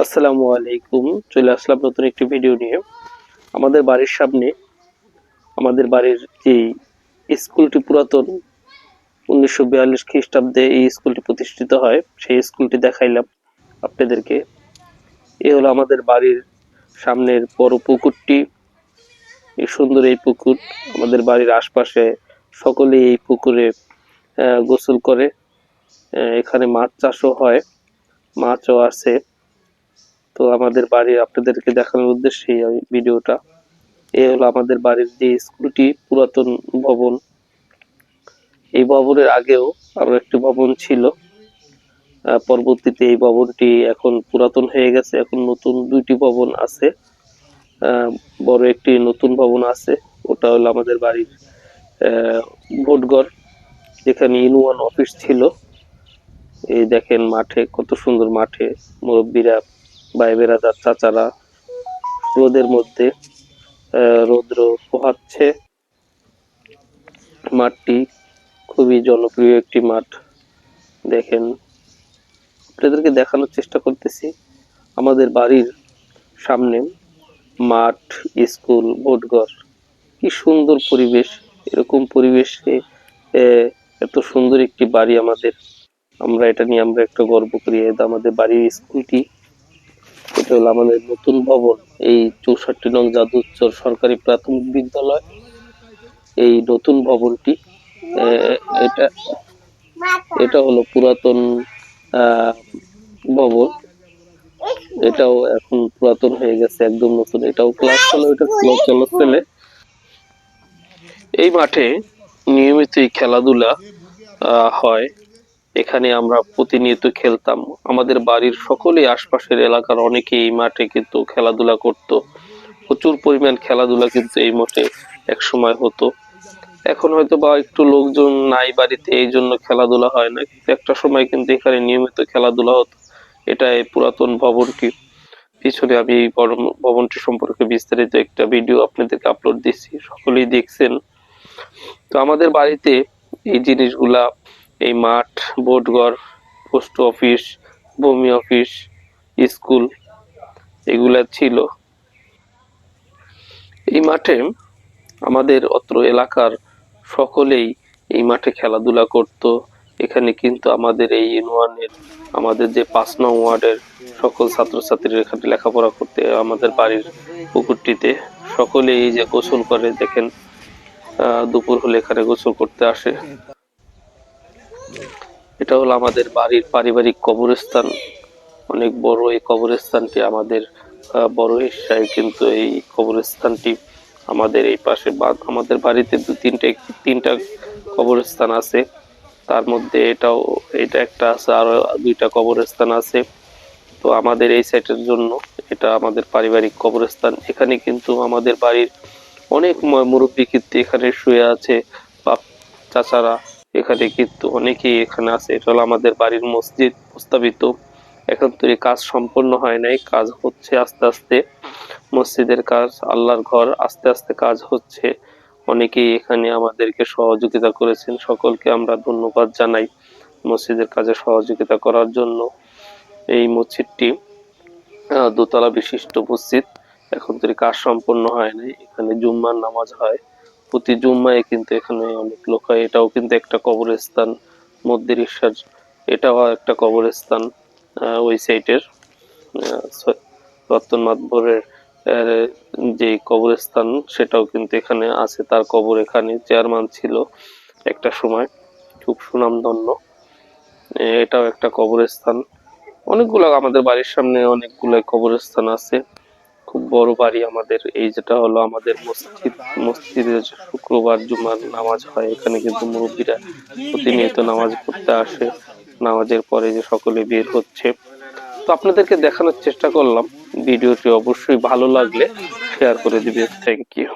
আসসালামু আলাইকুম। চলে আসলাম নতুন একটি ভিডিও নিয়ে। আমাদের বাড়ির সামনে আমাদের বাড়ির যে স্কুলটি পুরাতন 1942 খ্রিস্টাব্দে এই স্কুলটি প্রতিষ্ঠিত হয়, সেই স্কুলটি দেখাইলাম আপনাদেরকে। এ হলো আমাদের বাড়ির সামনের বড় পুকুরটি। এই সুন্দর এই পুকুর, আমাদের বাড়ির আশপাশে সকলেই এই পুকুরে গোসল করে। এখানে মাছ চাষও হয়, মাছও আছে। তো আমাদের বাড়ির আপনাদেরকে দেখানোর উদ্দেশ্যে এই ভিডিওটা। এ হলো আমাদের বাড়ির যে স্কুলটি, পুরাতন ভবন। এই ভবনের আগেও আরো একটি ভবন ছিল। পরবর্তীতে এই ভবনটি এখন পুরাতন হয়ে গেছে, এখন নতুন দুইটি ভবন আছে। বড় একটি নতুন ভবন আছে, ওটা হলো আমাদের বাড়ির ভোটঘর, যেখানে ইউনিয়ন অফিস ছিল। এই দেখেন মাঠে, কত সুন্দর মাঠে মুরব্বীরা, ভাই বেরাদার, চাচারা রোদের মধ্যে রৌদ্র পোহাচ্ছে। মাঠটি খুবই জনপ্রিয় একটি মাঠ। দেখেন, আপনাদেরকে দেখানোর চেষ্টা করতেছি আমাদের বাড়ির সামনে মাঠ, স্কুল, ভোটঘর, কি সুন্দর পরিবেশ। এরকম পরিবেশে এত সুন্দর একটি বাড়ি আমাদের, এটা নিয়ে আমরা একটা গর্ব করি। আমাদের বাড়ির স্কুলটি, এটা হলো আমাদের নতুন ভবন, এই 64 নং যাদুচর সরকারি প্রাথমিক বিদ্যালয়। এই নতুন ভবনটি, এটা এটা হলো পুরাতন ভবন। এটাও এখন পুরাতন হয়ে গেছে, একদম নতুন। এটাও ক্লাস চলে, ওইটা ক্লাস চলে। এই মাঠে নিয়মিতই খেলাধুলা হয়। এখানে আমরা প্রতিনিয়ত খেলতাম। আমাদের বাড়ির সকলেই, আশপাশের এলাকার অনেকেই এই মাঠে কিন্তু খেলাধুলা করত। প্রচুর পরিমাণ খেলাধুলা কিন্তু এই মাঠে এক সময় হতো। এখন হয়তো বা একটু লোকজন নাই বাড়িতে, এই জন্য খেলাধুলা হয় না, কিন্তু একটা সময় কিন্তু এখানে নিয়মিত খেলাধুলা হতো। এটা এই পুরাতন ভবনটি। পিছনে আমি এই ভবনটি সম্পর্কে বিস্তারিত একটা ভিডিও আপনাদেরকে আপলোড দিচ্ছি, সকলেই দেখছেন। তো আমাদের বাড়িতে এই জিনিসগুলা, এই মাঠ, ভোটঘর, পোস্ট অফিস, ভূমি অফিস, স্কুল, এগুলা ছিল। এই মাঠে আমাদের অত্র এলাকার সকলেই এই মাঠে খেলাধুলা করত। এখানে কিন্তু আমাদের এই ইউনিয়নের, আমাদের যে 5 নং ওয়ার্ডের সকল ছাত্রছাত্রীরা এখানে লেখাপড়া করতে আমাদের বাড়ির পুকুরটিতে সকলেই এই যে গোসল করে। দেখেন, দুপুর হলে এখানে গোসল করতে আসে। এটা হলো আমাদের বাড়ির পারিবারিক কবরস্থান, অনেক বড় এই কবরস্থানটি আমাদের। বড় হিসায় কিন্তু এই কবরস্থানটি আমাদের এই পাশে, আমাদের বাড়িতে তিনটা কবরস্থান আছে। তার মধ্যে এটা একটা আছে, আরো দুইটা কবরস্থান আছে। তো আমাদের এই সাইটের জন্য এটা আমাদের পারিবারিক কবরস্থান। এখানে কিন্তু আমাদের বাড়ির অনেক মুরব্বী কিন্তু এখানে শুয়ে আছে, বা চাচারা এখানে কিন্তু অনেকেই এখানে আছে। এটা হলো আমাদের বাড়ির মসজিদ প্রস্তাবিত। এখন তো এই কাজ সম্পন্ন হয় নাই, কাজ হচ্ছে আস্তে আস্তে। মসজিদের কাজ, আল্লাহর ঘর, আস্তে আস্তে কাজ হচ্ছে। অনেকেই এখানে আমাদেরকে সহযোগিতা করেছেন, সকলকে আমরা ধন্যবাদ জানাই মসজিদের কাজে সহযোগিতা করার জন্য। এই মসজিদটি দোতলা বিশিষ্ট মসজিদ। এখন তো কাজ সম্পন্ন হয় নাই। এখানে জুম্মার নামাজ হয়, প্রতি জুম্মায় কিন্তু এখানে অনেক লোক হয়। এটাও কিন্তু একটা কবরস্থান, মধ্যের ঈশ্বর, এটাও একটা কবরস্থান। ওই সাইটের রতন মাতবরের যে কবরস্থান, সেটাও কিন্তু এখানে আছে। তার কবর এখানে, চেয়ারম্যান ছিল একটা সময়, খুব সুনামধন্য। এটাও একটা কবরস্থান। অনেকগুলো আমাদের বাড়ির সামনে অনেকগুলো কবরস্থান আছে। খুব বড় বাড়ি আমাদের। এই যেটা হলো আমাদের মসজিদ, মসজিদে শুক্রবার জুমার নামাজ হয়। এখানে কিন্তু মুরব্বীরা প্রতিনিয়ত নামাজ পড়তে আসে। নামাজের পরে যে সকলে বের হচ্ছে। তো আপনাদেরকে দেখানোর চেষ্টা করলাম। ভিডিওটি অবশ্যই ভালো লাগলে শেয়ার করে দিবেন। Thank you.